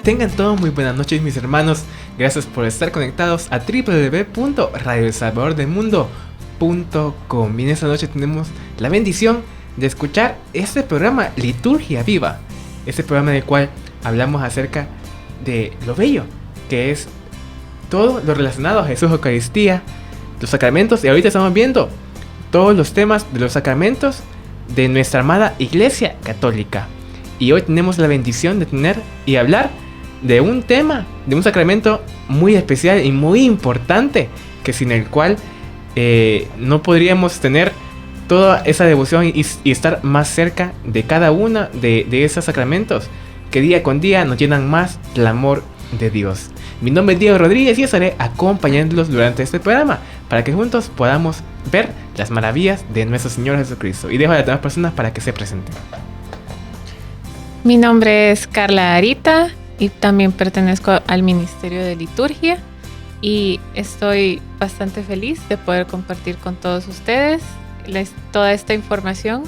Tengan todos muy buenas noches, mis hermanos. Gracias por estar conectados a www.radioelsalvadordelmundo.com. Y en esta noche tenemos la bendición de escuchar este programa Liturgia Viva. Este programa en el cual hablamos acerca de lo bello que es todo lo relacionado a Jesús, Eucaristía, los sacramentos. Y ahorita estamos viendo todos los temas de los sacramentos de nuestra amada Iglesia Católica. Y hoy tenemos la bendición de tener y hablar de un tema, de un sacramento muy especial y muy importante, que sin el cual no podríamos tener toda esa devoción y estar más cerca de cada uno de esos sacramentos que día con día nos llenan más del amor de Dios. Mi nombre es Diego Rodríguez y estaré acompañándolos durante este programa para que juntos podamos ver las maravillas de nuestro Señor Jesucristo. Y dejo a las demás personas para que se presenten. Mi nombre es Carla Arita y también pertenezco al Ministerio de Liturgia y estoy bastante feliz de poder compartir con todos ustedes toda esta información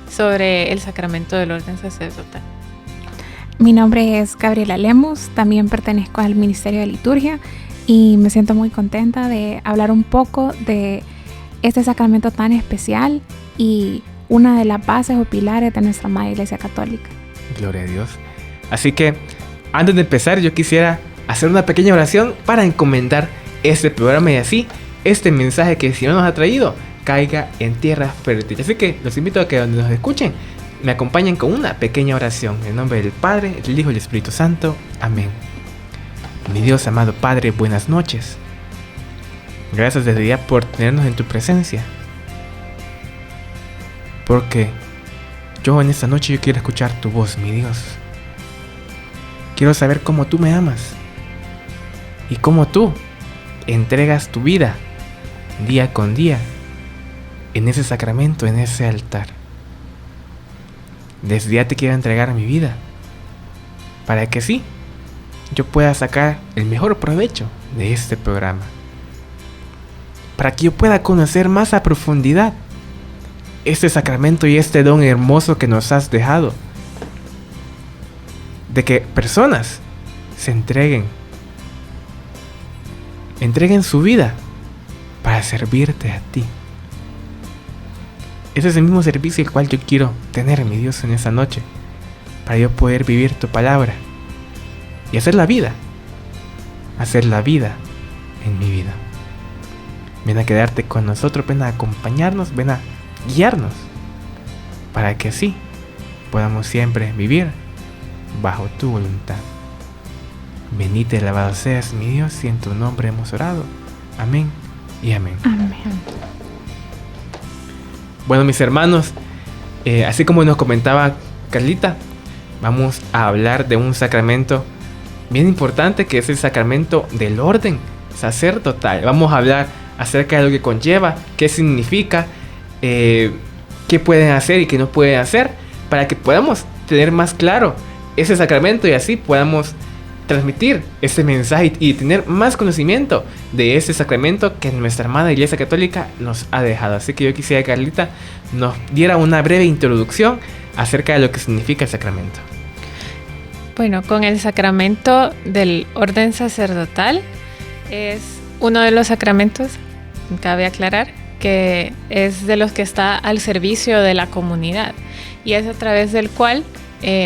sobre el sacramento del orden sacerdotal. Mi nombre es Gabriela Lemus, también pertenezco al Ministerio de Liturgia y me siento muy contenta de hablar un poco de este sacramento tan especial y una de las bases o pilares de nuestra amada Iglesia Católica. Gloria a Dios. Así que antes de empezar yo quisiera hacer una pequeña oración para encomendar este programa y así este mensaje que el Señor nos ha traído caiga en tierra fértil. Así que los invito a que donde nos escuchen me acompañen con una pequeña oración. En nombre del Padre, del Hijo y del Espíritu Santo. Amén. Mi Dios amado Padre, buenas noches. Gracias desde ya por tenernos en tu presencia. Porque yo en esta noche yo quiero escuchar tu voz, mi Dios. Quiero saber cómo tú me amas y cómo tú entregas tu vida día con día en ese sacramento, en ese altar. Desde ya te quiero entregar mi vida para que sí, yo pueda sacar el mejor provecho de este programa. Para que yo pueda conocer más a profundidad este sacramento y este don hermoso que nos has dejado. De que personas se entreguen su vida para servirte a ti. Ese es el mismo servicio el cual yo quiero tener, mi Dios, en esta noche, para yo poder vivir tu palabra y hacer la vida en mi vida. Ven a quedarte con nosotros, ven a acompañarnos, ven a guiarnos, para que así podamos siempre vivir bajo tu voluntad. Bendito y alabado seas, mi Dios, y en tu nombre hemos orado. Amén y amén. Amén. Bueno, mis hermanos, así como nos comentaba Carlita, vamos a hablar de un sacramento bien importante que es el sacramento del orden sacerdotal. Vamos a hablar acerca de lo que conlleva, qué significa, qué pueden hacer y qué no pueden hacer, para que podamos tener más claro ese sacramento y así podamos transmitir ese mensaje y tener más conocimiento de ese sacramento que nuestra amada Iglesia Católica nos ha dejado. Así que yo quisiera que Carlita nos diera una breve introducción acerca de lo que significa el sacramento. Bueno, con el sacramento del orden sacerdotal es uno de los sacramentos, cabe aclarar, que es de los que está al servicio de la comunidad y es a través del cual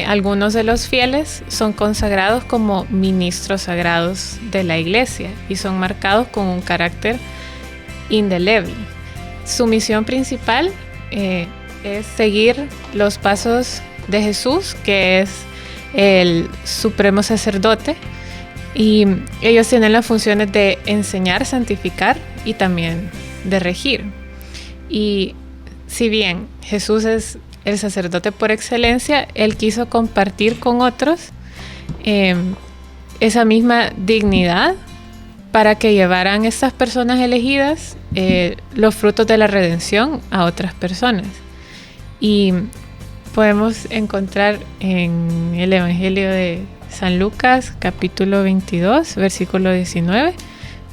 algunos de los fieles son consagrados como ministros sagrados de la Iglesia y son marcados con un carácter indeleble. Su misión principal es seguir los pasos de Jesús, que es el supremo sacerdote, y ellos tienen las funciones de enseñar, santificar y también de regir. Y si bien Jesús es el sacerdote por excelencia, él quiso compartir con otros esa misma dignidad para que llevaran estas personas elegidas los frutos de la redención a otras personas. Y podemos encontrar en el Evangelio de San Lucas, capítulo 22, versículo 19,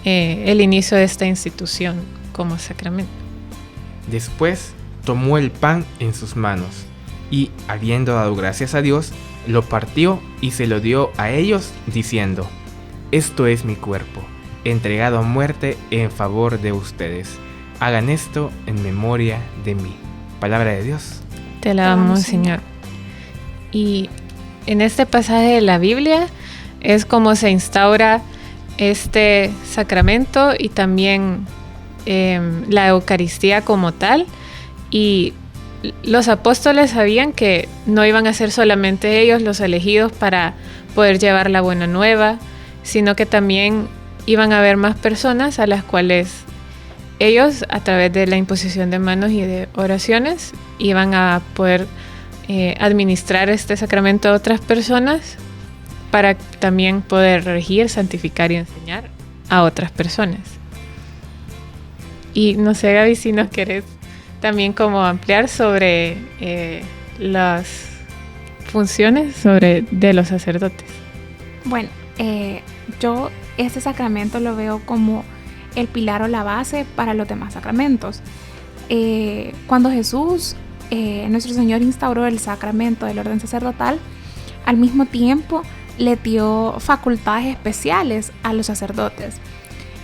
el inicio de esta institución como sacramento. Después tomó el pan en sus manos y, habiendo dado gracias a Dios, lo partió y se lo dio a ellos, diciendo: esto es mi cuerpo, entregado a muerte en favor de ustedes. Hagan esto en memoria de mí. Palabra de Dios. Te alabamos, Señor. Y en este pasaje de la Biblia es como se instaura este sacramento y también la Eucaristía como tal. Y los apóstoles sabían que no iban a ser solamente ellos los elegidos para poder llevar la buena nueva, sino que también iban a haber más personas a las cuales ellos, a través de la imposición de manos y de oraciones, iban a poder administrar este sacramento a otras personas para también poder regir, santificar y enseñar a otras personas. Y no sé, Gaby, si nos querés también como ampliar sobre las funciones de los sacerdotes. Bueno, yo este sacramento lo veo como el pilar o la base para los demás sacramentos. Cuando Jesús, nuestro Señor, instauró el sacramento del orden sacerdotal, al mismo tiempo le dio facultades especiales a los sacerdotes.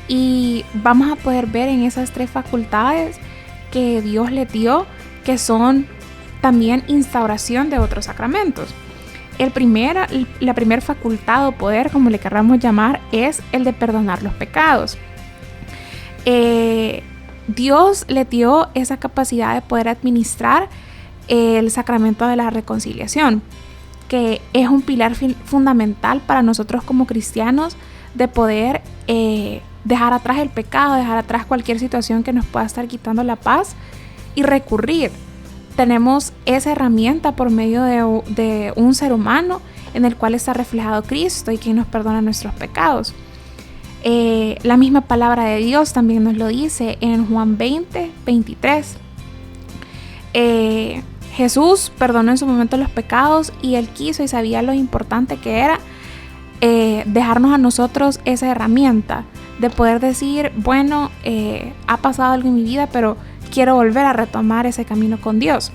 Y vamos a poder ver en esas 3 facultades que Dios le dio, que son también instauración de otros sacramentos. La primera facultad o poder, como le queramos llamar, es el de perdonar los pecados. Dios le dio esa capacidad de poder administrar el sacramento de la reconciliación, que es un pilar fundamental para nosotros como cristianos de poder dejar atrás el pecado, dejar atrás cualquier situación que nos pueda estar quitando la paz y recurrir. Tenemos esa herramienta por medio de un ser humano en el cual está reflejado Cristo y quien nos perdona nuestros pecados. La misma palabra de Dios también nos lo dice en Juan 20:23. Jesús perdonó en su momento los pecados y Él quiso y sabía lo importante que era dejarnos a nosotros esa herramienta de poder decir, bueno, ha pasado algo en mi vida, pero quiero volver a retomar ese camino con Dios.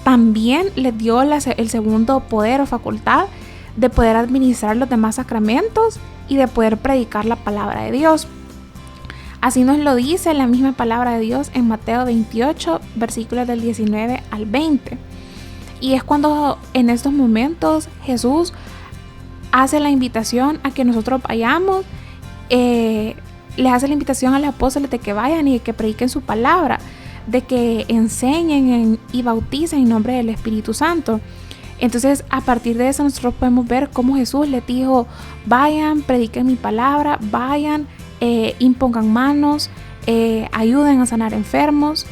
También le dio el segundo poder o facultad de poder administrar los demás sacramentos y de poder predicar la palabra de Dios. Así nos lo dice la misma palabra de Dios en Mateo 28, versículos del 19 al 20. Y es cuando en estos momentos Jesús hace la invitación a que nosotros vayamos, les hace la invitación a los apóstoles de que vayan y de que prediquen su palabra, de que enseñen y bauticen en nombre del Espíritu Santo. Entonces, a partir de eso nosotros podemos ver cómo Jesús les dijo, vayan, prediquen mi palabra, vayan, impongan manos, ayuden a sanar enfermos.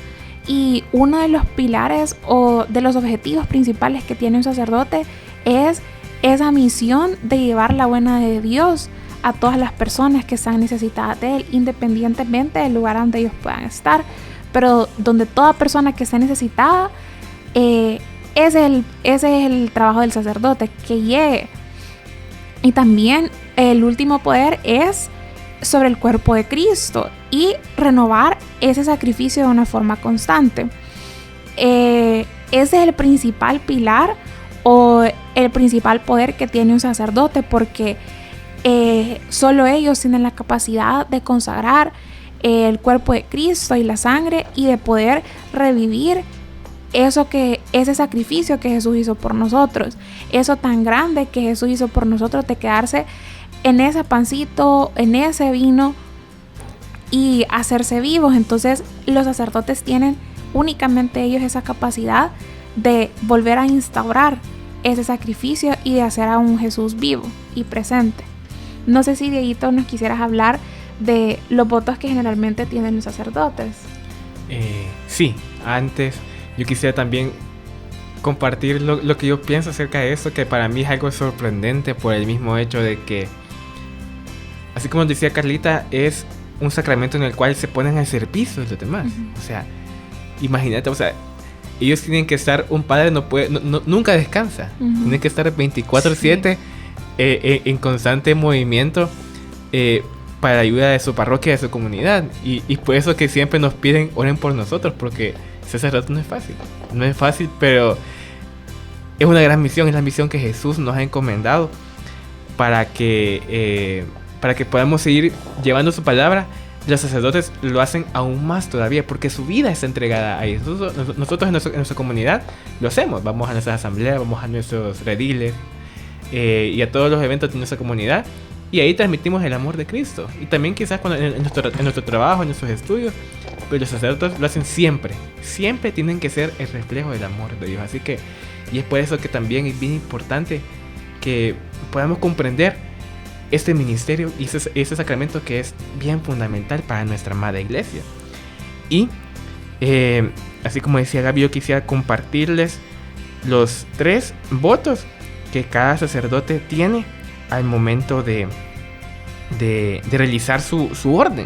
Y uno de los pilares o de los objetivos principales que tiene un sacerdote es esa misión de llevar la buena de Dios a todas las personas que están necesitadas de Él, independientemente del lugar donde ellos puedan estar, pero donde toda persona que esté necesitada, ese es el trabajo del sacerdote, que llegue. Y también el último poder es sobre el cuerpo de Cristo y renovar ese sacrificio de una forma constante. Ese es el principal pilar o el principal poder que tiene un sacerdote, porque solo ellos tienen la capacidad de consagrar el cuerpo de Cristo y la sangre y de poder revivir ese sacrificio que Jesús hizo por nosotros, eso tan grande que Jesús hizo por nosotros, de quedarse en ese pancito, en ese vino y hacerse vivos. Entonces los sacerdotes tienen únicamente ellos esa capacidad de volver a instaurar ese sacrificio y de hacer a un Jesús vivo y presente. No sé si, Dieguito, nos quisieras hablar de los votos que generalmente tienen los sacerdotes. Sí, antes yo quisiera también compartir lo que yo pienso acerca de eso, que para mí es algo sorprendente por el mismo hecho de que, así como decía Carlita, es un sacramento en el cual se ponen al servicio de los demás. O sea, imagínate, o sea, ellos tienen que estar, un padre nunca descansa, tiene que estar 24/7 en constante movimiento para la ayuda de su parroquia, de su comunidad, y por eso que siempre nos piden oren por nosotros, porque ser sacerdote no es fácil, pero es una gran misión, es la misión que Jesús nos ha encomendado para que podamos seguir llevando su palabra. Los sacerdotes lo hacen aún más todavía porque su vida está entregada a Jesús. Nosotros en nuestra comunidad lo hacemos, vamos a nuestras asambleas, vamos a nuestros rediles y a todos los eventos de nuestra comunidad, y ahí transmitimos el amor de Cristo. Y también quizás en nuestro trabajo, en nuestros estudios, pero los sacerdotes lo hacen siempre tienen que ser el reflejo del amor de Dios. Así que, y es por eso que también es bien importante que podamos comprender este ministerio y ese sacramento que es bien fundamental para nuestra amada iglesia. Y así como decía Gaby, yo quisiera compartirles los 3 votos que cada sacerdote tiene al momento de realizar su orden.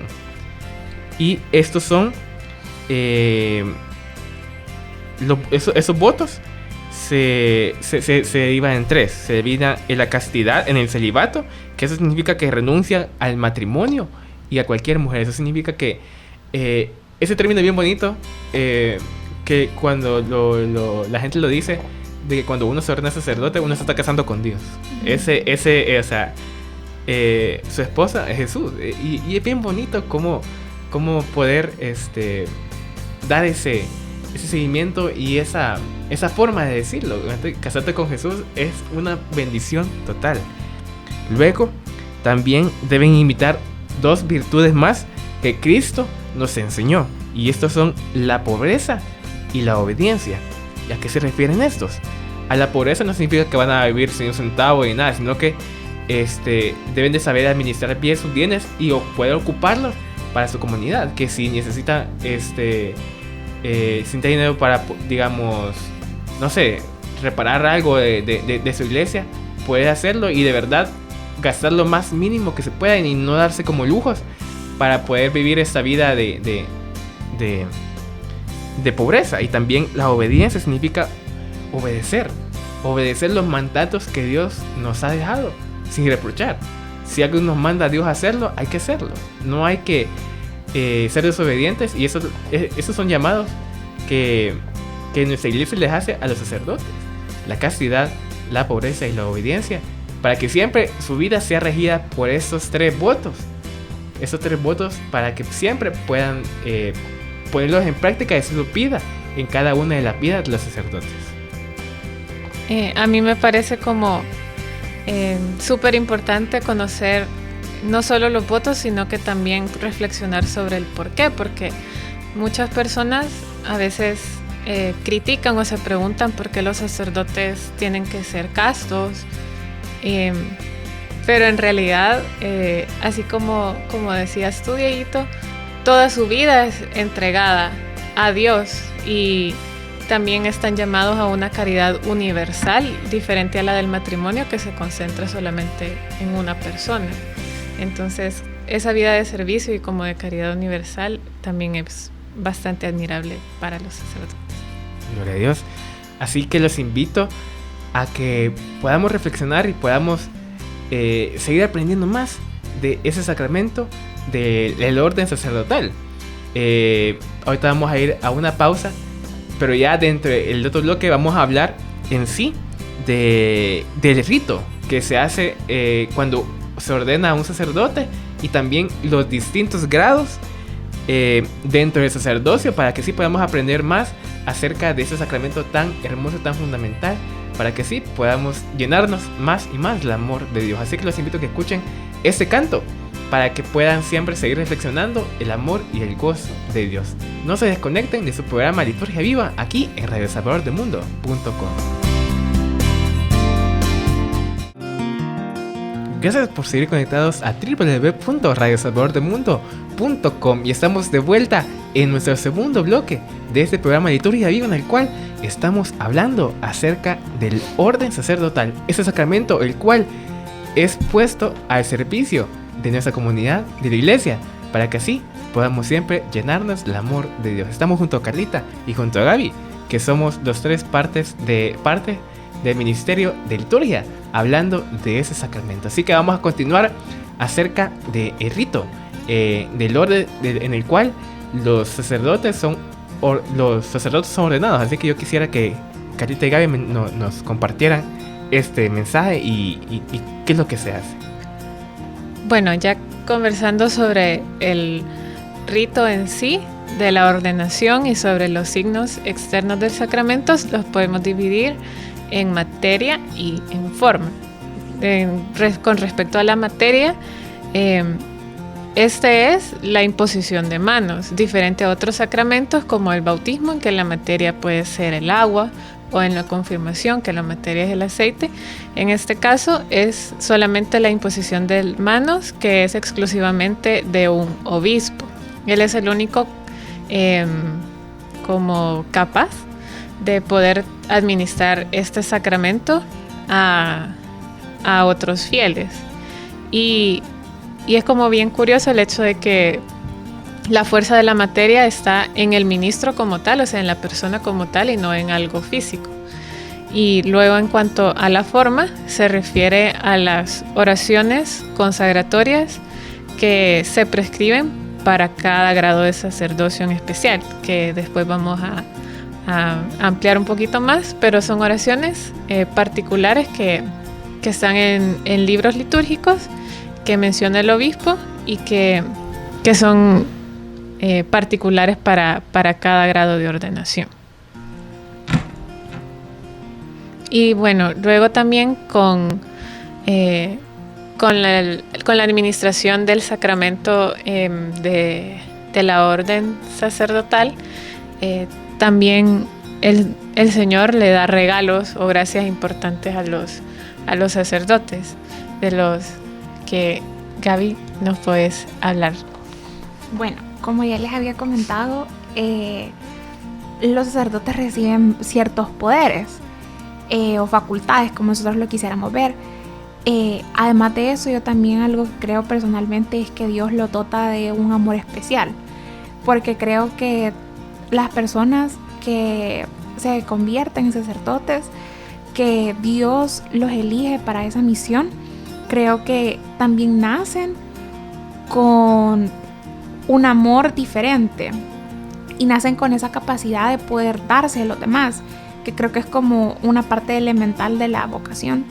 Y estos son esos votos se derivan en 3. Se divide en la castidad, en el celibato, que eso significa que renuncia al matrimonio y a cualquier mujer. Eso significa que ese término es bien bonito, que cuando la gente lo dice, de que cuando uno se ordena sacerdote, uno se está casando con Dios. O sea, su esposa es Jesús. Y es bien bonito cómo poder dar ese seguimiento y esa forma de decirlo. Casarte con Jesús es una bendición total. Luego, también deben imitar 2 virtudes más que Cristo nos enseñó. Y estos son la pobreza y la obediencia. ¿Y a qué se refieren estos? A la pobreza no significa que van a vivir sin un centavo ni nada, sino que deben de saber administrar bien sus bienes y poder ocuparlos para su comunidad. Que si necesita sin dinero para, digamos, no sé, reparar algo de su iglesia, puede hacerlo y de verdad gastar lo más mínimo que se pueda y no darse como lujos para poder vivir esta vida de pobreza. Y también la obediencia significa obedecer los mandatos que Dios nos ha dejado sin reprochar. Si algo nos manda a Dios a hacerlo, hay que hacerlo. No hay que ser desobedientes, y esos son llamados que nuestra iglesia les hace a los sacerdotes: la castidad, la pobreza y la obediencia, para que siempre su vida sea regida por esos 3 votos. Esos 3 votos para que siempre puedan ponerlos en práctica y se lo pida en cada una de las vidas de los sacerdotes. A mí me parece como súper importante conocer no solo los votos, sino que también reflexionar sobre el por qué, porque muchas personas a veces critican o se preguntan por qué los sacerdotes tienen que ser castos, pero en realidad, así como decías tú, Dieguito, toda su vida es entregada a Dios y también están llamados a una caridad universal, diferente a la del matrimonio, que se concentra solamente en una persona. Entonces, esa vida de servicio y como de caridad universal también es bastante admirable para los sacerdotes. Gloria a Dios. Así que los invito a que podamos reflexionar y podamos seguir aprendiendo más de ese sacramento del orden sacerdotal. Ahorita vamos a ir a una pausa, pero ya dentro del otro bloque vamos a hablar en sí del rito que se hace cuando se ordena a un sacerdote, y también los distintos grados dentro del sacerdocio, para que sí podamos aprender más acerca de ese sacramento tan hermoso, tan fundamental, para que sí podamos llenarnos más y más del amor de Dios. Así que los invito a que escuchen este canto para que puedan siempre seguir reflexionando el amor y el gozo de Dios. No se desconecten de su programa Liturgia Viva aquí en radiosalvadordemundo.com. Gracias por seguir conectados a www.radiosalvadordemundo.com, y estamos de vuelta en nuestro segundo bloque de este programa Liturgia Viva, en el cual estamos hablando acerca del orden sacerdotal, ese sacramento el cual es puesto al servicio de nuestra comunidad, de la iglesia, para que así podamos siempre llenarnos del amor de Dios. Estamos junto a Carlita y junto a Gaby, que somos los 3 parte del Ministerio de Liturgia, hablando de ese sacramento. Así que vamos a continuar acerca del rito, del orden en el cual los sacerdotes son ordenados. Así que yo quisiera que Carita y Gaby nos compartieran este mensaje y qué es lo que se hace. Bueno, ya conversando sobre el rito en sí de la ordenación y sobre los signos externos del sacramento, los podemos dividir en materia y en forma. Con respecto a la materia, este es la imposición de manos, diferente a otros sacramentos como el bautismo, en que la materia puede ser el agua, o en la confirmación, que la materia es el aceite. En este caso es solamente la imposición de manos, que es exclusivamente de un obispo. Él es el único como capaz de poder administrar este sacramento a otros fieles. Y es como bien curioso el hecho de que la fuerza de la materia está en el ministro como tal, o sea, en la persona como tal y no en algo físico. Y luego, en cuanto a la forma, se refiere a las oraciones consagratorias que se prescriben para cada grado de sacerdocio en especial, que después vamos a ampliar un poquito más, pero son oraciones particulares que están en libros litúrgicos que menciona el obispo y que son particulares para cada grado de ordenación. Y bueno, luego también con la administración del sacramento de la orden sacerdotal, también el Señor le da regalos o gracias importantes a los sacerdotes, de los que Gaby nos puedes hablar. Bueno, como ya les había comentado, los sacerdotes reciben ciertos poderes o facultades, como nosotros lo quisiéramos ver. Además de eso, yo también algo que creo personalmente es que Dios lo dota de un amor especial, porque creo que las personas que se convierten en sacerdotes, que Dios los elige para esa misión, creo que también nacen con un amor diferente y nacen con esa capacidad de poder darse a los demás, que creo que es como una parte elemental de la vocación.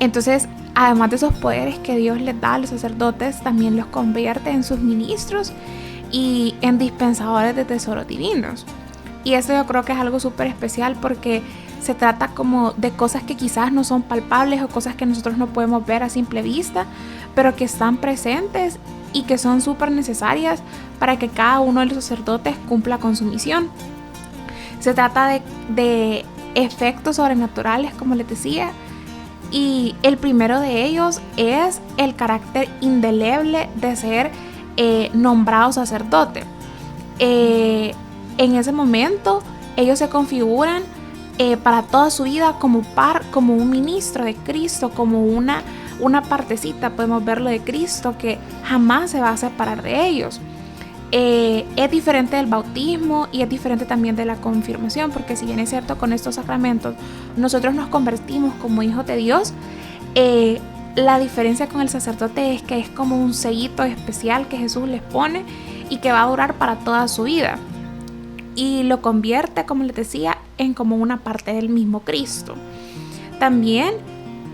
Entonces, además de esos poderes que Dios les da a los sacerdotes, también los convierte en sus ministros y en dispensadores de tesoros divinos. Y eso yo creo que es algo súper especial, porque se trata como de cosas que quizás no son palpables o cosas que nosotros no podemos ver a simple vista, pero que están presentes y que son súper necesarias para que cada uno de los sacerdotes cumpla con su misión. Se trata de efectos sobrenaturales, como les decía, y el primero de ellos es el carácter indeleble de ser nombrado sacerdote. En ese momento ellos se configuran para toda su vida como un ministro de Cristo, como una partecita, podemos verlo, de Cristo, que jamás se va a separar de ellos. Es diferente del bautismo y es diferente también de la confirmación, porque si bien es cierto, con estos sacramentos nosotros nos convertimos como hijos de Dios, la diferencia con el sacerdote es que es como un sellito especial que Jesús les pone y que va a durar para toda su vida, y lo convierte, como les decía, en como una parte del mismo Cristo. También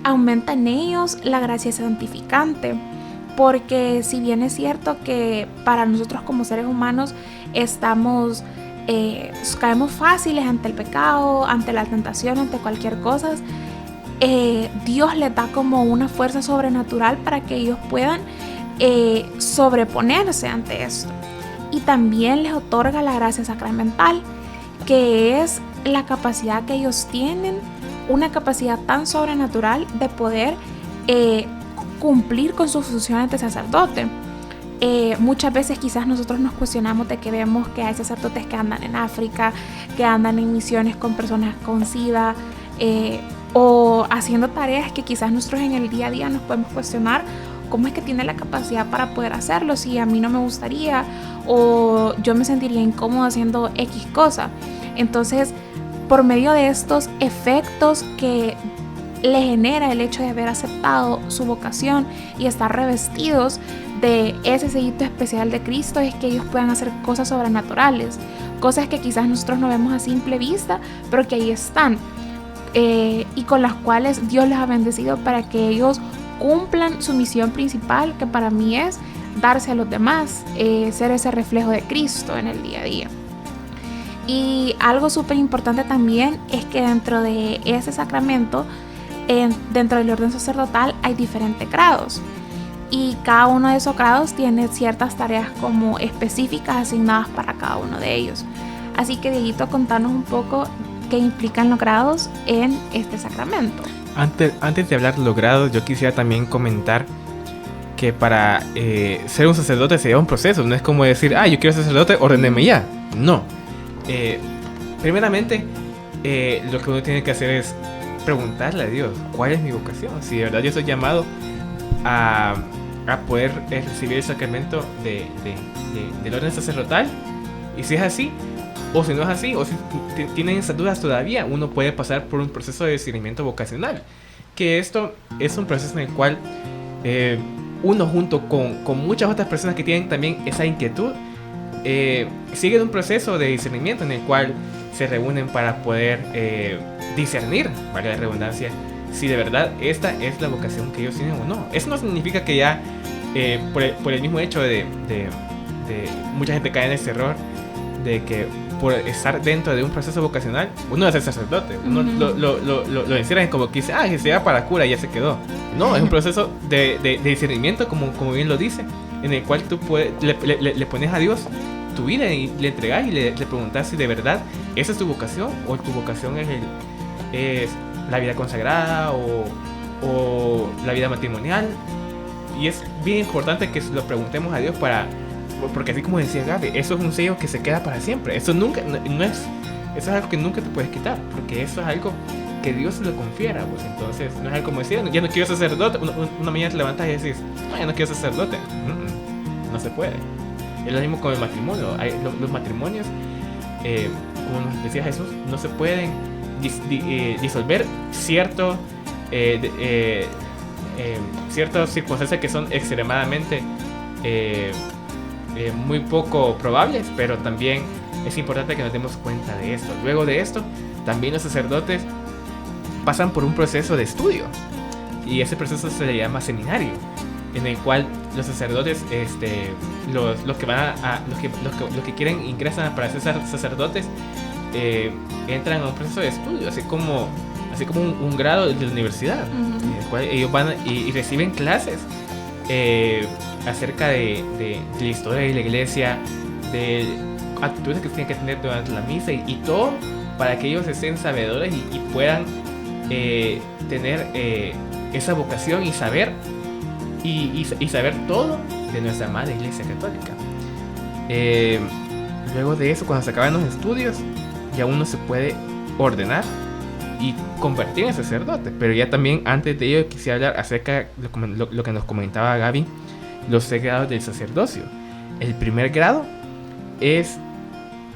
aumenta en ellos la gracia santificante, porque si bien es cierto que para nosotros como seres humanos caemos fáciles ante el pecado, ante la tentación, ante cualquier cosa, Dios les da como una fuerza sobrenatural para que ellos puedan sobreponerse ante esto. Y también les otorga la gracia sacramental, que es la capacidad que ellos tienen, una capacidad tan sobrenatural de poder cumplir con sus funciones de sacerdote. Muchas veces quizás nosotros nos cuestionamos de que vemos que hay sacerdotes que andan en África, que andan en misiones con personas con SIDA, o haciendo tareas que quizás nosotros en el día a día nos podemos cuestionar cómo es que tiene la capacidad para poder hacerlo, si a mí no me gustaría o yo me sentiría incómodo haciendo X cosa. Entonces, por medio de estos efectos que le genera el hecho de haber aceptado su vocación y estar revestidos de ese sellito especial de Cristo, es que ellos puedan hacer cosas sobrenaturales, cosas que quizás nosotros no vemos a simple vista, pero que ahí están, y con las cuales Dios les ha bendecido para que ellos cumplan su misión principal, que para mí es darse a los demás, ser ese reflejo de Cristo en el día a día. Y algo súper importante también es que dentro de ese sacramento, dentro del orden sacerdotal, hay diferentes grados. Y cada uno de esos grados tiene ciertas tareas como específicas asignadas para cada uno de ellos. Así que, Dieguito, contanos un poco qué implican los grados en este sacramento. Antes de hablar de los grados, yo quisiera también comentar que para ser un sacerdote se lleva un proceso. No es como decir, yo quiero ser sacerdote, ordéneme ya. No. Primeramente, lo que uno tiene que hacer es preguntarle a Dios, ¿cuál es mi vocación? Si de verdad yo soy llamado a poder recibir el sacramento del orden sacerdotal, y si es así, o si no es así, o si tienen esas dudas todavía, uno puede pasar por un proceso de discernimiento vocacional, que esto es un proceso en el cual uno, junto con muchas otras personas que tienen también esa inquietud, siguen un proceso de discernimiento en el cual se reúnen para poder discernir, valga la redundancia, si de verdad esta es la vocación que ellos tienen o no. Eso no significa que ya por el mismo hecho de mucha gente cae en ese error de que por estar dentro de un proceso vocacional uno es el sacerdote, uno lo encierran como que dice, que sea para cura y ya se quedó. No, es un proceso de discernimiento, como bien lo dice, en el cual tú le pones a Dios tu vida y le entregas y le preguntas si de verdad esa es tu vocación, o tu vocación es la vida consagrada o la vida matrimonial. Y es bien importante que lo preguntemos a Dios porque así como decía Gaby, eso es un sello que se queda para siempre. Eso nunca, eso es algo que nunca te puedes quitar, porque eso es algo que Dios se lo confiera, pues. Entonces no es algo como decir, ya no quiero ser sacerdote. Una mañana te levantas y decís, no, ya no quiero ser sacerdote. No se puede. Es lo mismo con el matrimonio. Los matrimonios, como nos decía Jesús, no se pueden disolver ciertas circunstancias que son extremadamente muy poco probables, pero también es importante que nos demos cuenta de esto. Luego de esto, también los sacerdotes pasan por un proceso de estudio, y ese proceso se le llama seminario, en el cual los sacerdotes, los que quieren ingresan para ser sacerdotes, entran a un proceso de estudio, así como un grado de la universidad, en el cual ellos van y reciben clases acerca de la historia de la iglesia, de actitudes que tienen que tener durante la misa y todo, para que ellos estén sabedores y puedan tener esa vocación y saber saber todo de nuestra madre Iglesia Católica. Luego de eso, cuando se acaban los estudios, ya uno se puede ordenar y convertir en sacerdote. Pero ya también, antes de ello, quisiera hablar acerca de lo que nos comentaba Gaby, los 6 grados del sacerdocio. El primer grado es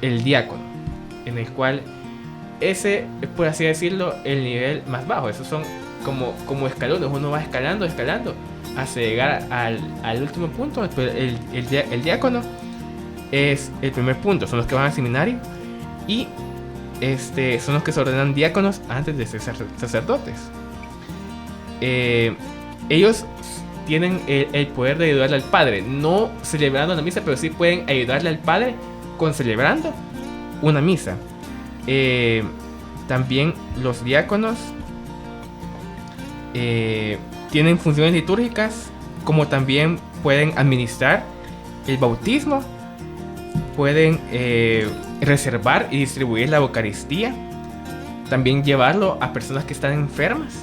el diácono, en el cual ese es, por así decirlo, el nivel más bajo. Esos son como escalones, uno va escalando hasta llegar al último punto. El diácono es el primer punto, son los que van al seminario y son los que se ordenan diáconos antes de ser sacerdotes. Ellos tienen el poder de ayudarle al padre, no celebrando la misa, pero sí pueden ayudarle al padre con celebrando una misa. También los diáconos tienen funciones litúrgicas, como también pueden administrar el bautismo, pueden reservar y distribuir la Eucaristía, también llevarlo a personas que están enfermas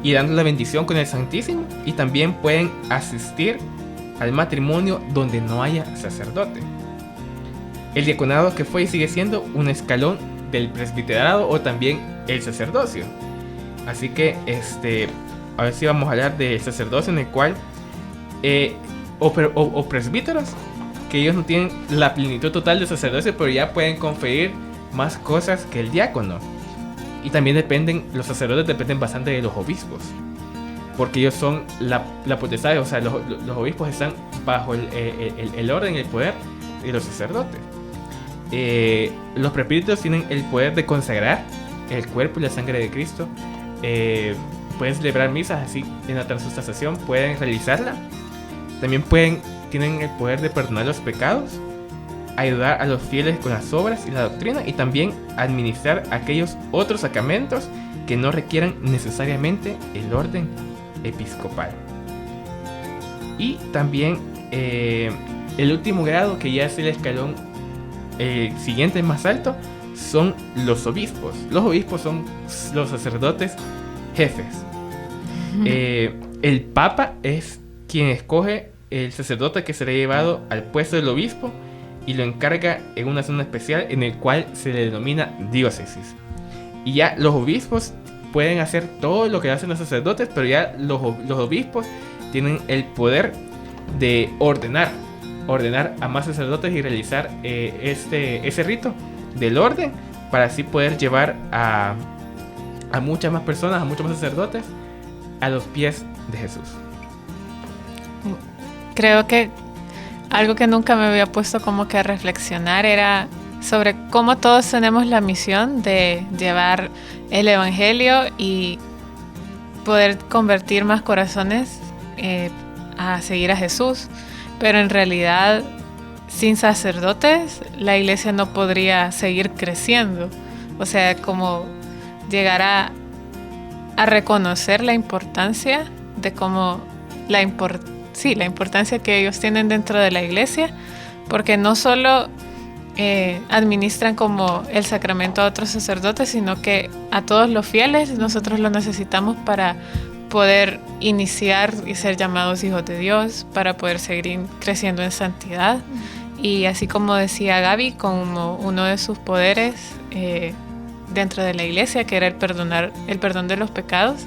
y dando la bendición con el Santísimo, y también pueden asistir al matrimonio donde no haya sacerdote. El diaconado, que fue y sigue siendo un escalón del presbiterado o también el sacerdocio. Así que a ver si vamos a hablar del sacerdocio, en el cual o presbíteros, que ellos no tienen la plenitud total de sacerdocio, pero ya pueden conferir más cosas que el diácono. Y también los sacerdotes dependen bastante de los obispos, porque ellos son la potestad, o sea, los obispos están bajo el orden y el poder de los sacerdotes. Los presbíteros tienen el poder de consagrar el cuerpo y la sangre de Cristo. Pueden celebrar misas así en la transustanciación, pueden realizarla. También tienen el poder de perdonar los pecados, ayudar a los fieles con las obras y la doctrina, y también administrar aquellos otros sacramentos que no requieran necesariamente el orden episcopal. Y también el último grado, que ya es el escalón siguiente más alto, son los obispos. Los obispos son los sacerdotes jefes. El Papa es quien escoge el sacerdote que será llevado al puesto del obispo y lo encarga en una zona especial en el cual se le denomina diócesis. Y ya los obispos pueden hacer todo lo que hacen los sacerdotes, pero ya los obispos tienen el poder de ordenar a más sacerdotes y realizar ese rito del orden, para así poder llevar a muchas más personas, a muchos más sacerdotes a los pies de Jesús. Creo que algo que nunca me había puesto como que a reflexionar era sobre cómo todos tenemos la misión de llevar el evangelio y poder convertir más corazones a seguir a Jesús, pero en realidad sin sacerdotes la iglesia no podría seguir creciendo. O sea, como llegar a reconocer la importancia de cómo la importancia que ellos tienen dentro de la iglesia, porque no solo administran como el sacramento a otros sacerdotes, sino que a todos los fieles nosotros lo necesitamos para poder iniciar y ser llamados hijos de Dios, para poder seguir creciendo en santidad. Y así como decía Gaby, como uno de sus poderes dentro de la iglesia, que era el perdón de los pecados,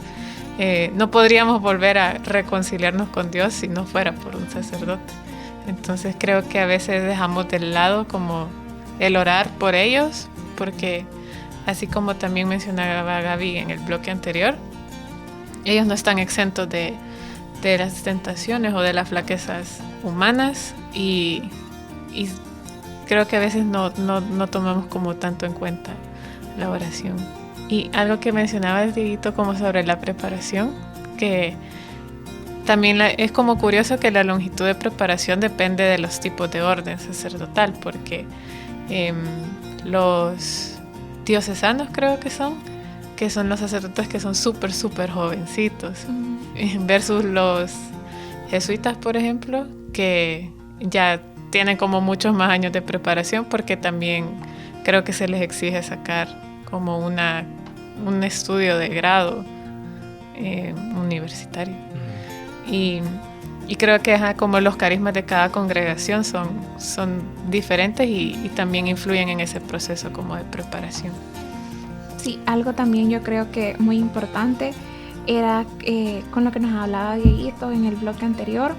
no podríamos volver a reconciliarnos con Dios si no fuera por un sacerdote. Entonces creo que a veces dejamos de lado como el orar por ellos, porque así como también mencionaba Gaby en el bloque anterior, ellos no están exentos de las tentaciones o de las flaquezas humanas, y creo que a veces no tomamos como tanto en cuenta la oración. Y algo que mencionaba Dieguito como sobre la preparación, que también es como curioso que la longitud de preparación depende de los tipos de orden sacerdotal, porque los diocesanos creo que son los sacerdotes que son súper jovencitos, versus los jesuitas, por ejemplo, que ya tienen como muchos más años de preparación, porque también creo que se les exige sacar como un estudio de grado universitario. Y creo que como los carismas de cada congregación son diferentes y también influyen en ese proceso como de preparación. Sí, algo también yo creo que muy importante era con lo que nos hablaba Dieguito en el bloque anterior,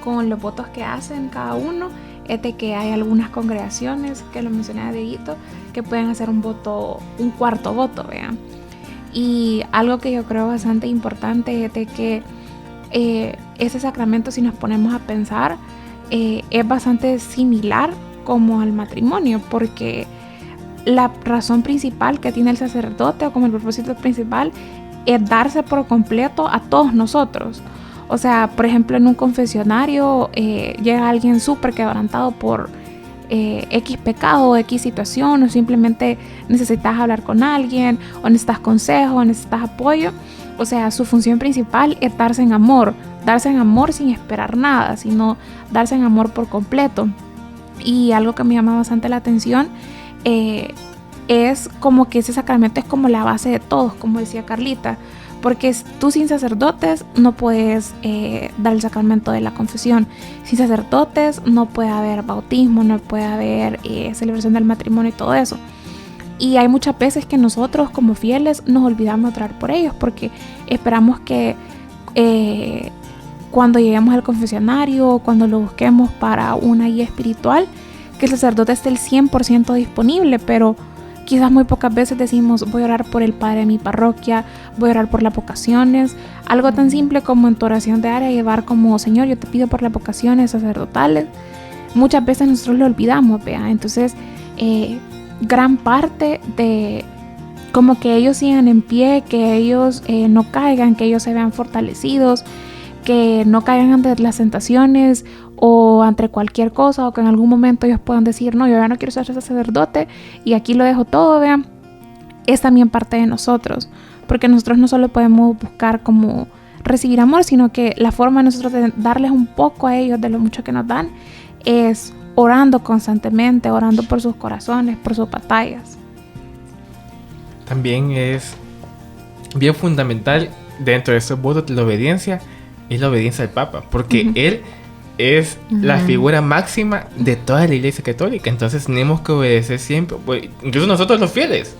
con los votos que hacen cada uno, es de que hay algunas congregaciones, que lo mencionaba Dieguito, que pueden hacer un cuarto voto, vean. Y algo que yo creo bastante importante es de que ese sacramento, si nos ponemos a pensar, es bastante similar como al matrimonio, porque la razón principal que tiene el sacerdote, o como el propósito principal, es darse por completo a todos nosotros. O sea, por ejemplo, en un confesionario llega alguien súper quebrantado por X pecado o X situación, o simplemente necesitas hablar con alguien, o necesitas consejo, o necesitas apoyo. O sea, su función principal es darse en amor sin esperar nada, sino darse en amor por completo. Y algo que me llama bastante la atención es como que ese sacramento es como la base de todos, como decía Carlita, porque tú sin sacerdotes no puedes dar el sacramento de la confesión. Sin sacerdotes no puede haber bautismo, no puede haber celebración del matrimonio y todo eso. Y hay muchas veces que nosotros como fieles nos olvidamos de orar por ellos, porque esperamos que cuando lleguemos al confesionario, cuando lo busquemos para una guía espiritual, que el sacerdote esté el 100% disponible, pero quizás muy pocas veces decimos: voy a orar por el padre de mi parroquia, voy a orar por las vocaciones. Algo tan simple como en tu oración de área llevar como: Señor, yo te pido por las vocaciones sacerdotales. Muchas veces nosotros lo olvidamos, ¿vea? Entonces gran parte de como que ellos sigan en pie, que ellos no caigan, que ellos se vean fortalecidos, que no caigan ante las tentaciones o ante cualquier cosa, o que en algún momento ellos puedan decir, no, yo ya no quiero ser sacerdote y aquí lo dejo todo, vean. Es también parte de nosotros, porque nosotros no solo podemos buscar como recibir amor, sino que la forma de nosotros de darles un poco a ellos de lo mucho que nos dan es orando constantemente, orando por sus corazones, por sus batallas. También es bien fundamental dentro de esos votos de la obediencia, es la obediencia al Papa, porque él es la figura máxima de toda la Iglesia Católica. Entonces tenemos que obedecer siempre, pues, incluso nosotros los fieles,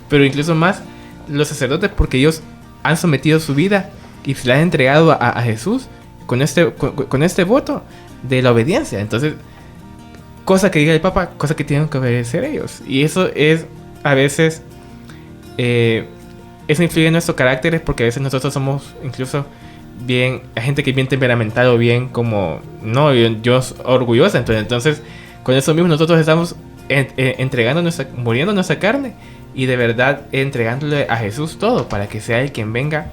pero incluso más los sacerdotes, porque ellos han sometido su vida y se la han entregado a Jesús con este voto de la obediencia. Entonces, cosa que diga el Papa, cosa que tienen que obedecer ellos. Y eso es a veces eso influye en nuestros caracteres, porque a veces nosotros somos incluso bien, gente que es bien temperamental o bien como, no, yo orgullosa. Entonces, con eso mismo nosotros estamos muriendo nuestra carne y de verdad entregándole a Jesús todo para que sea Él quien venga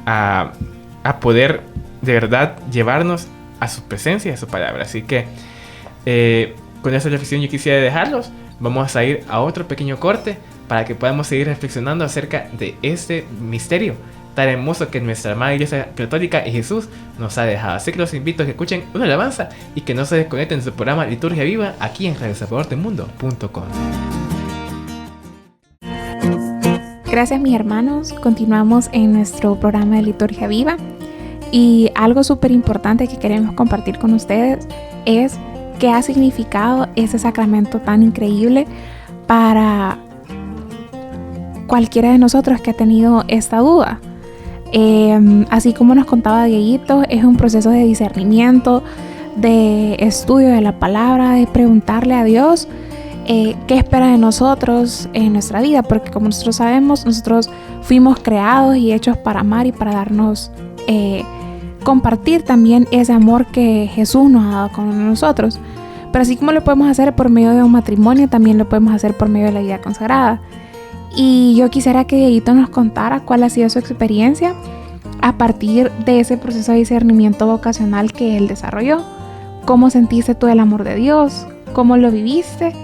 a poder de verdad llevarnos a su presencia y a su palabra. Así que con esa reflexión yo quisiera dejarlos. Vamos a ir a otro pequeño corte para que podamos seguir reflexionando acerca de este misterio tan hermoso que nuestra amada Iglesia Católica y Jesús nos ha dejado. Así que los invito a que escuchen una alabanza y que no se desconecten de su programa Liturgia Viva aquí en radiosalvadordelmundo.com. Gracias, mis hermanos. Continuamos en nuestro programa de Liturgia Viva. Y algo súper importante que queremos compartir con ustedes es qué ha significado ese sacramento tan increíble para cualquiera de nosotros que ha tenido esta duda. Así como nos contaba Dieguito, es un proceso de discernimiento, de estudio de la palabra, de preguntarle a Dios qué espera de nosotros en nuestra vida, porque como nosotros sabemos, nosotros fuimos creados y hechos para amar y para darnos, compartir también ese amor que Jesús nos ha dado con nosotros. Pero así como lo podemos hacer por medio de un matrimonio, también lo podemos hacer por medio de la vida consagrada. Y yo quisiera que Dieguito nos contara cuál ha sido su experiencia a partir de ese proceso de discernimiento vocacional que él desarrolló. ¿Cómo sentiste tú el amor de Dios? ¿Cómo lo viviste?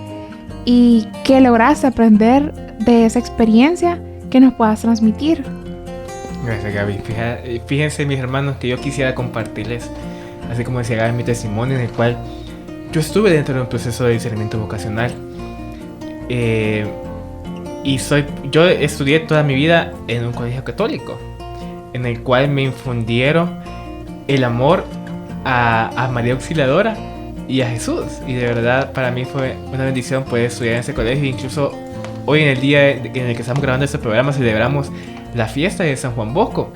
¿Y qué lograste aprender de esa experiencia que nos puedas transmitir? Gracias, Gaby. Fíjense, mis hermanos, que yo quisiera compartirles, así como decía Gaby, mi testimonio en el cual yo estuve dentro de un proceso de discernimiento vocacional. Yo estudié toda mi vida en un colegio católico, en el cual me infundieron el amor a María Auxiliadora y a Jesús. Y de verdad para mí fue una bendición poder estudiar en ese colegio. Incluso hoy, en el día en el que estamos grabando este programa, celebramos la fiesta de San Juan Bosco.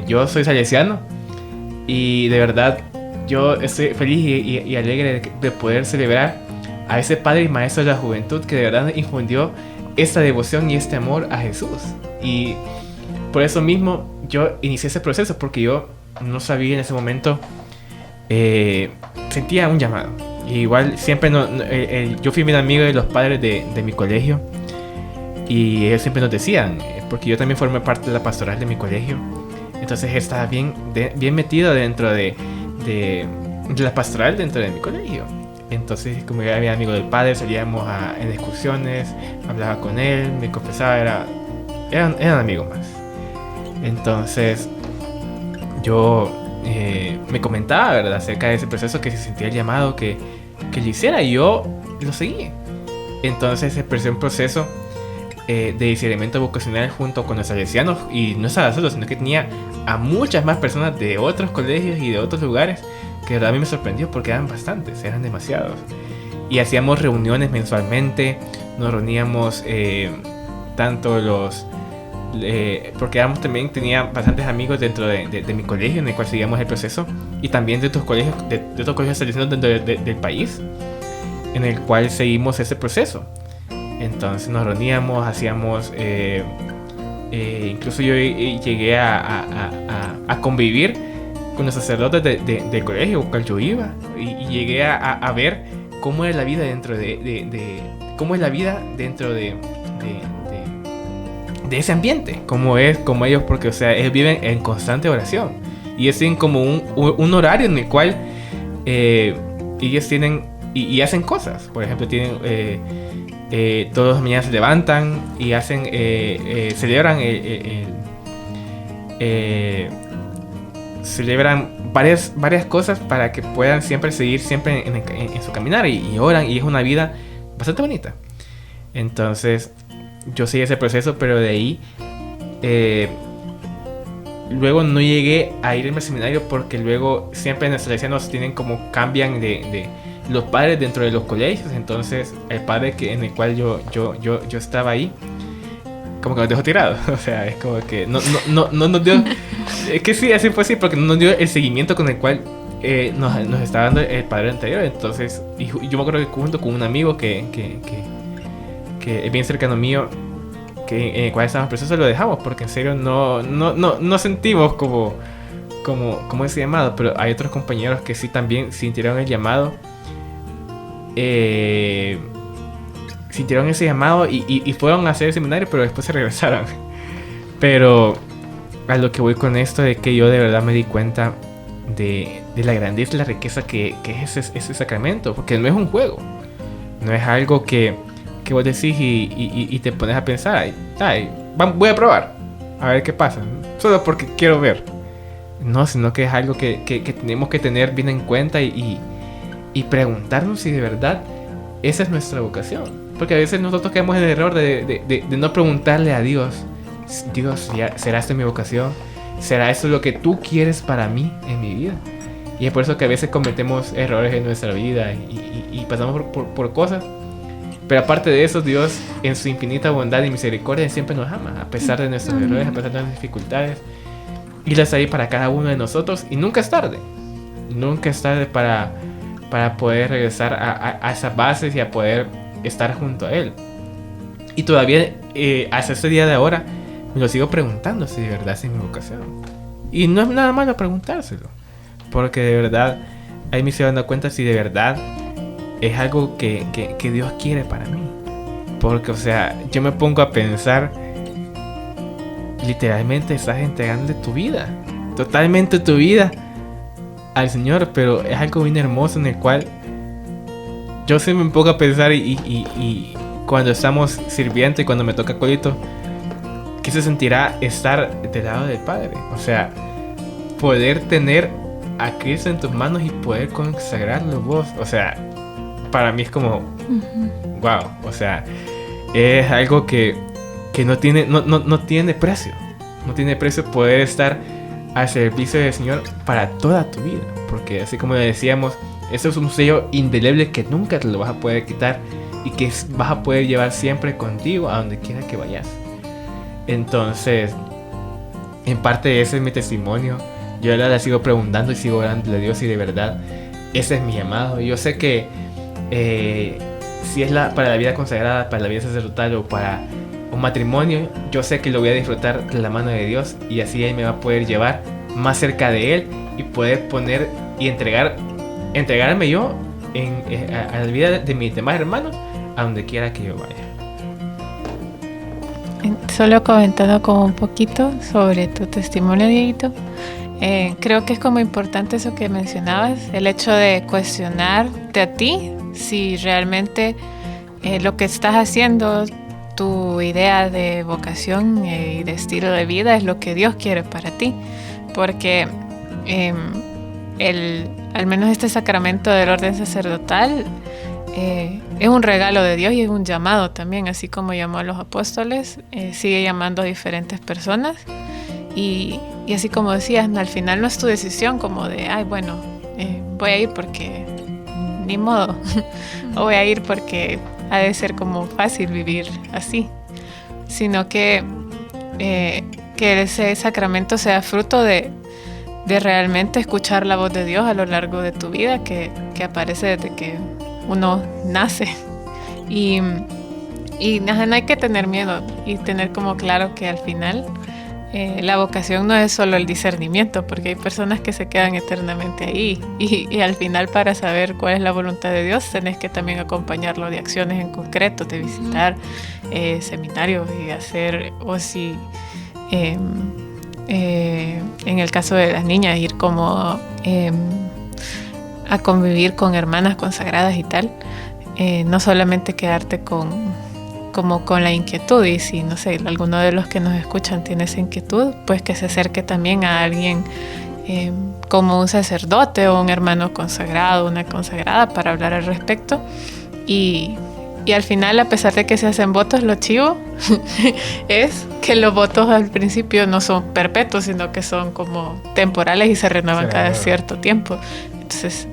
Yo soy salesiano y de verdad yo estoy feliz y alegre de poder celebrar a ese padre y maestro de la juventud que de verdad infundió esta devoción y este amor a Jesús. Y por eso mismo yo inicié ese proceso, porque yo no sabía en ese momento, sentía un llamado. Y igual siempre yo fui bien amigo de los padres de mi colegio, y ellos siempre nos decían, porque yo también formé parte de la pastoral de mi colegio, entonces estaba bien metido dentro de la pastoral dentro de mi colegio. Entonces, como ya había amigo del padre, salíamos en excursiones, hablaba con él, me confesaba, eran amigos más. Entonces yo me comentaba, ¿verdad?, acerca de ese proceso, que se sentía el llamado que lo hiciera, y yo lo seguí. Entonces empecé un proceso de discernimiento vocacional junto con los salesianos, y no estaba solo, sino que tenía a muchas más personas de otros colegios y de otros lugares, que de verdad a mí me sorprendió, porque eran bastantes, eran demasiados. Y hacíamos reuniones mensualmente, nos reuníamos tanto porque también tenía bastantes amigos dentro de mi colegio, en el cual seguíamos el proceso, y también de otros colegios salesianos dentro del país, en el cual seguimos ese proceso. Entonces nos reuníamos, hacíamos, incluso yo llegué a convivir con los sacerdotes del colegio al cual yo iba, y llegué a ver cómo es la vida dentro cómo es la vida dentro de ese ambiente, como ellos, porque, o sea, ellos viven en constante oración y ellos tienen como un horario en el cual ellos tienen y hacen cosas. Por ejemplo, tienen todas las mañanas se levantan y hacen celebran varias cosas para que puedan seguir siempre en su caminar y oran, y es una vida bastante bonita. Entonces yo seguí ese proceso, pero de ahí luego no llegué a irme al seminario, porque luego siempre en nuestra iglesia nos tienen como cambian de los padres dentro de los colegios. Entonces el padre en el cual yo estaba ahí como que nos dejó tirados. O sea, es como que no nos dio. Es que sí, así fue así, porque no nos dio el seguimiento con el cual nos estaba dando el padre anterior. Entonces, y yo me acuerdo que junto con un amigo que es bien cercano mío, en el cual estábamos procesos, lo dejamos, porque en serio no sentimos como ese llamado. Pero hay otros compañeros que sí también sintieron el llamado. Sintieron ese llamado y fueron a hacer el seminario, pero después se regresaron. Pero a lo que voy con esto, de que yo de verdad me di cuenta de la grandeza y la riqueza que es ese sacramento, porque no es un juego, no es algo que vos decís y te pones a pensar, voy a probar a ver qué pasa, solo porque quiero ver. No, sino que es algo que tenemos que tener bien en cuenta y preguntarnos si de verdad esa es nuestra vocación. Porque a veces nosotros caemos en el error de no preguntarle a Dios, ¿será esto mi vocación? ¿Será esto lo que tú quieres para mí en mi vida? Y es por eso que a veces cometemos errores en nuestra vida y pasamos por cosas. Pero aparte de eso, Dios en su infinita bondad y misericordia siempre nos ama, a pesar de nuestros errores, a pesar de nuestras dificultades. Y las ahí para cada uno de nosotros, y nunca es tarde. Nunca es tarde para poder regresar a esas bases y a poder estar junto a Él. Y todavía hasta este día de ahora me lo sigo preguntando si de verdad es mi vocación. Y no es nada malo preguntárselo, porque de verdad ahí me estoy dando cuenta si de verdad es algo que Dios quiere para mí. Porque, o sea, yo me pongo a pensar, literalmente estás entregando tu vida, totalmente tu vida al Señor. Pero es algo bien hermoso en el cual yo sí me pongo a pensar y cuando estamos sirviendo y cuando me toca colito, ¿qué se sentirá estar del lado del Padre? O sea, poder tener a Cristo en tus manos y poder consagrarlo vos. O sea, para mí es como wow. O sea, es algo que no tiene precio. No tiene precio poder estar al servicio del Señor para toda tu vida. Porque así como decíamos, eso es un sello indeleble que nunca te lo vas a poder quitar y que vas a poder llevar siempre contigo a donde quiera que vayas. Entonces, en parte ese es mi testimonio. Yo ahora la sigo preguntando y sigo orando a Dios si de verdad ese es mi llamado. Yo sé que si es para la vida consagrada, para la vida sacerdotal o para un matrimonio, yo sé que lo voy a disfrutar de la mano de Dios, y así Él me va a poder llevar más cerca de Él y poder poner y entregarme yo a la vida de mis demás hermanos a donde quiera que yo vaya. Solo comentando como un poquito sobre tu testimonio, Dieguito. Creo que es como importante eso que mencionabas, el hecho de cuestionarte a ti si realmente lo que estás haciendo, tu idea de vocación y de estilo de vida es lo que Dios quiere para ti. Porque al menos este sacramento del orden sacerdotal es un regalo de Dios y es un llamado también, así como llamó a los apóstoles, sigue llamando a diferentes personas. Y así como decías, al final no es tu decisión como de, voy a ir porque ni modo, o voy a ir porque ha de ser como fácil vivir así, sino que ese sacramento sea fruto de realmente escuchar la voz de Dios a lo largo de tu vida, que aparece desde que uno nace. Y no hay que tener miedo y tener como claro que al final la vocación no es solo el discernimiento, porque hay personas que se quedan eternamente ahí y al final, para saber cuál es la voluntad de Dios, tenés que también acompañarlo de acciones en concreto, de visitar seminarios y hacer, o si en el caso de las niñas, ir como a convivir con hermanas consagradas y tal, no solamente quedarte con la inquietud. Y si, no sé, alguno de los que nos escuchan tiene esa inquietud, pues que se acerque también a alguien como un sacerdote o un hermano consagrado, una consagrada, para hablar al respecto. Y al final, a pesar de que se hacen votos, lo chivo es que los votos al principio no son perpetuos, sino que son como temporales y se renuevan cada cierto tiempo. Entonces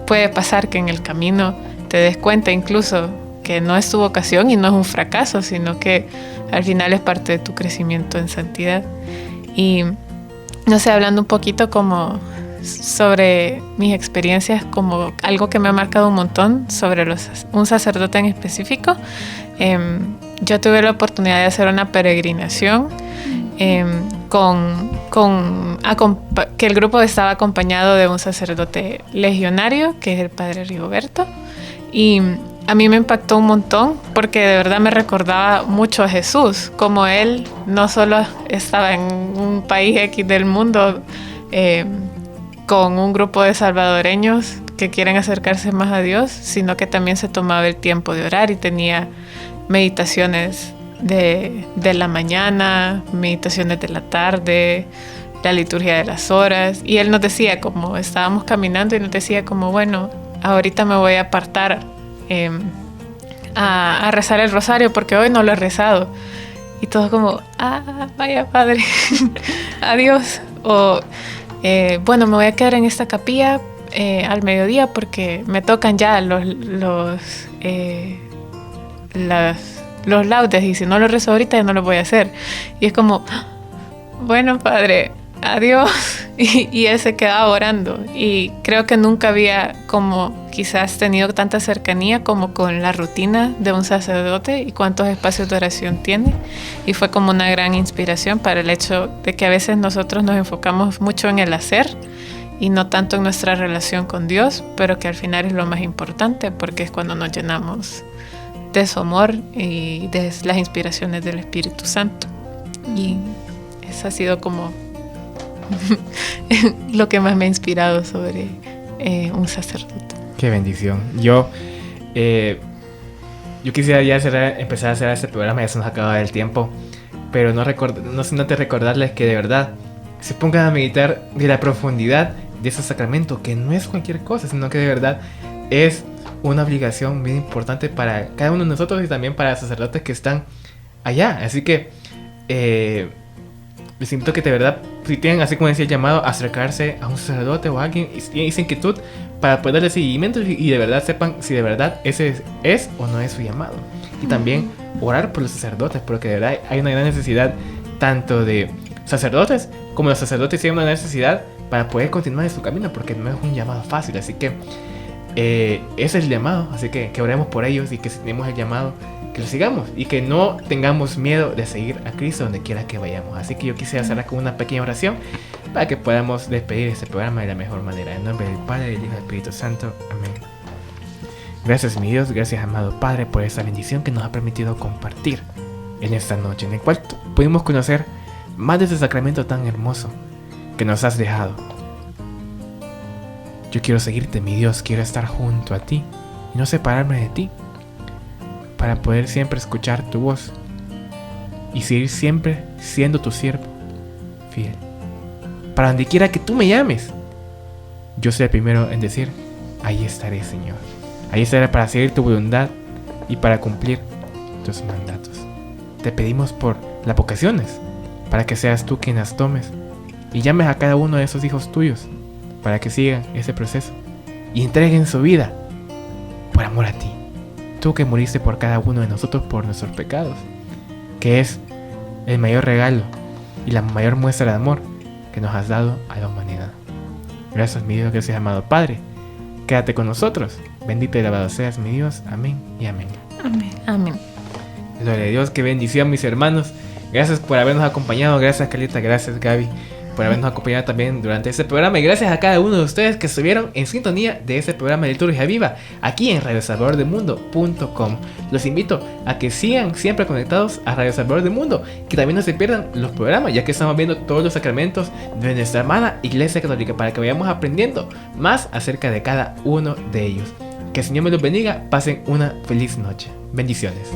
puede pasar que en el camino te des cuenta incluso que no es tu vocación y no es un fracaso, sino que al final es parte de tu crecimiento en santidad. Y no sé, hablando un poquito como sobre mis experiencias, como algo que me ha marcado un montón sobre un sacerdote en específico, yo tuve la oportunidad de hacer una peregrinación que el grupo estaba acompañado de un sacerdote legionario, que es el padre Rigoberto, y a mí me impactó un montón porque de verdad me recordaba mucho a Jesús, como él no solo estaba en un país X del mundo con un grupo de salvadoreños que quieren acercarse más a Dios, sino que también se tomaba el tiempo de orar y tenía meditaciones de la mañana, meditaciones de la tarde, la liturgia de las horas. Y él nos decía, como estábamos caminando, y nos decía como, bueno, ahorita me voy a apartar a rezar el rosario porque hoy no lo he rezado. Y todo como, vaya padre, adiós. O bueno, me voy a quedar en esta capilla al mediodía porque me tocan ya los laudes, y si no lo rezo ahorita ya no lo voy a hacer. Y es como, bueno, padre, adiós. Y él se quedaba orando, y creo que nunca había como quizás tenido tanta cercanía como con la rutina de un sacerdote y cuántos espacios de oración tiene. Y fue como una gran inspiración para el hecho de que a veces nosotros nos enfocamos mucho en el hacer y no tanto en nuestra relación con Dios, pero que al final es lo más importante, porque es cuando nos llenamos de su amor y de las inspiraciones del Espíritu Santo. Y eso ha sido como lo que más me ha inspirado sobre un sacerdote. Qué bendición. Yo quisiera ya empezar a hacer este programa, ya se nos acaba el tiempo, pero no sin antes recordarles que de verdad se pongan a meditar de la profundidad de ese sacramento, que no es cualquier cosa, sino que de verdad es una obligación bien importante para cada uno de nosotros y también para los sacerdotes que están allá. Así que les invito a que de verdad, si tienen, así como decía el llamado, acercarse a un sacerdote o a alguien y tienen esa inquietud, para poder darle seguimiento y de verdad sepan si de verdad ese es o no es su llamado. Y también orar por los sacerdotes, porque de verdad hay una gran necesidad tanto de sacerdotes como los sacerdotes tienen una necesidad para poder continuar en su camino, porque no es un llamado fácil. Así que ese es el llamado, así que oremos por ellos y que si tenemos el llamado, que lo sigamos y que no tengamos miedo de seguir a Cristo donde quiera que vayamos. Así que yo quisiera cerrar con una pequeña oración para que podamos despedir este programa de la mejor manera. En nombre del Padre, del Hijo y del Espíritu Santo. Amén. Gracias, mi Dios, gracias, amado Padre, por esta bendición que nos ha permitido compartir en esta noche, en el cual pudimos conocer más de este sacramento tan hermoso que nos has dejado. Yo quiero seguirte, mi Dios, quiero estar junto a ti y no separarme de ti, para poder siempre escuchar tu voz y seguir siempre siendo tu siervo fiel. Para donde quiera que tú me llames, yo seré el primero en decir, ahí estaré, Señor. Ahí estaré para seguir tu voluntad y para cumplir tus mandatos. Te pedimos por las vocaciones, para que seas tú quien las tomes y llames a cada uno de esos hijos tuyos, para que sigan ese proceso y entreguen su vida por amor a ti. Tú que moriste por cada uno de nosotros por nuestros pecados, que es el mayor regalo y la mayor muestra de amor que nos has dado a la humanidad. Gracias, mi Dios, gracias, amado Padre. Quédate con nosotros. Bendito y alabado seas, mi Dios. Amén y amén. Amén. Amén. Gloria a Dios, qué bendición, mis hermanos. Gracias por habernos acompañado, gracias Carlita, gracias Gaby por habernos acompañado también durante este programa, y gracias a cada uno de ustedes que estuvieron en sintonía de este programa de Liturgia Viva aquí en radiosalvadordelmundo.com. Los invito a que sigan siempre conectados a Radio Salvador del Mundo, que también no se pierdan los programas, ya que estamos viendo todos los sacramentos de nuestra amada Iglesia Católica, para que vayamos aprendiendo más acerca de cada uno de ellos. Que el Señor me los bendiga, pasen una feliz noche. Bendiciones.